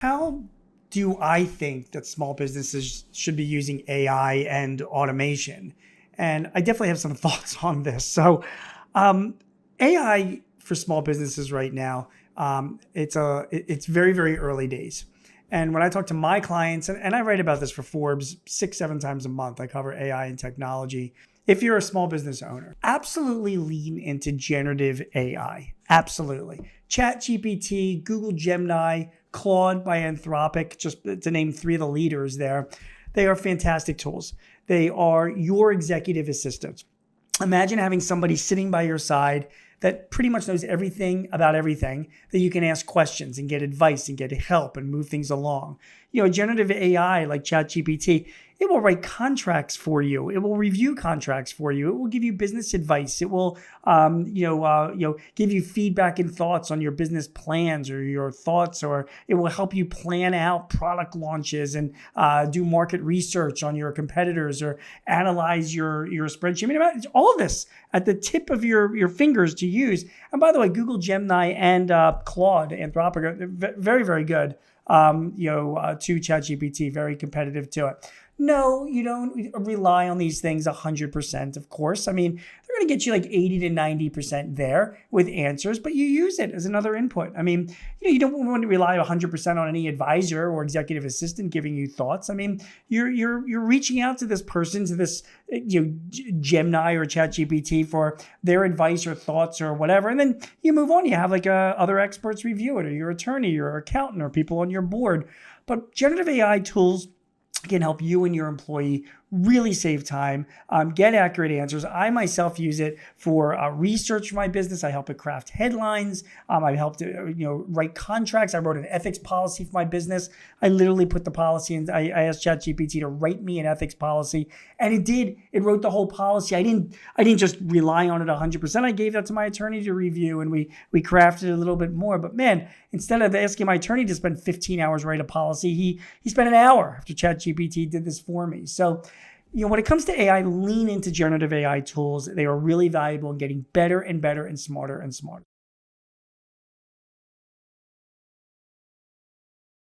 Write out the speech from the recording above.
How do I think that small businesses should be using AI and automation? And I definitely have some thoughts on this. Um, AI for small businesses right now, it's very very early days. And when I talk to my clients, and I write about this for Forbes 6 7 times a month, I cover AI and technology. If you're a small business owner, absolutely lean into generative AI. Absolutely. ChatGPT, Google Gemini, Claude by Anthropic, just to name three of the leaders there. They are fantastic tools. They are your executive assistants. Imagine having somebody sitting by your side that pretty much knows everything about everything, that you can ask questions and get advice and get help and move things along. Generative AI like ChatGPT, it will write contracts for you. It will review contracts for you. It will give you business advice. It will, give you feedback and thoughts on your business plans or your thoughts, or it will help you plan out product launches and do market research on your competitors or analyze your spreadsheet. It's all of this at the tip of your fingers to use. And by the way, Google Gemini and Claude, Anthropic, are very, very good. To ChatGPT, very competitive to it. No, you don't rely on these things 100%, of course. They're going to get you like 80 to 90% there with answers, but you use it as another input. You don't want to rely 100% on any advisor or executive assistant giving you thoughts. You're reaching out to this person, to this Gemini or ChatGPT for their advice or thoughts or whatever, and then you move on. You have other experts review it, or your attorney, your accountant, or people on your board. But generative AI tools can help you and your employee really save time, get accurate answers. I myself use it for research for my business. I help it craft headlines. I helped write contracts. I wrote an ethics policy for my business. I literally put the policy in. I asked ChatGPT to write me an ethics policy, and it did. It wrote the whole policy. I didn't just rely on it 100%. I gave that to my attorney to review, and we crafted it a little bit more. But man, instead of asking my attorney to spend 15 hours write a policy, he spent an hour after ChatGPT did this for me. So, when it comes to AI, lean into generative AI tools. They are really valuable in getting better and better and smarter and smarter.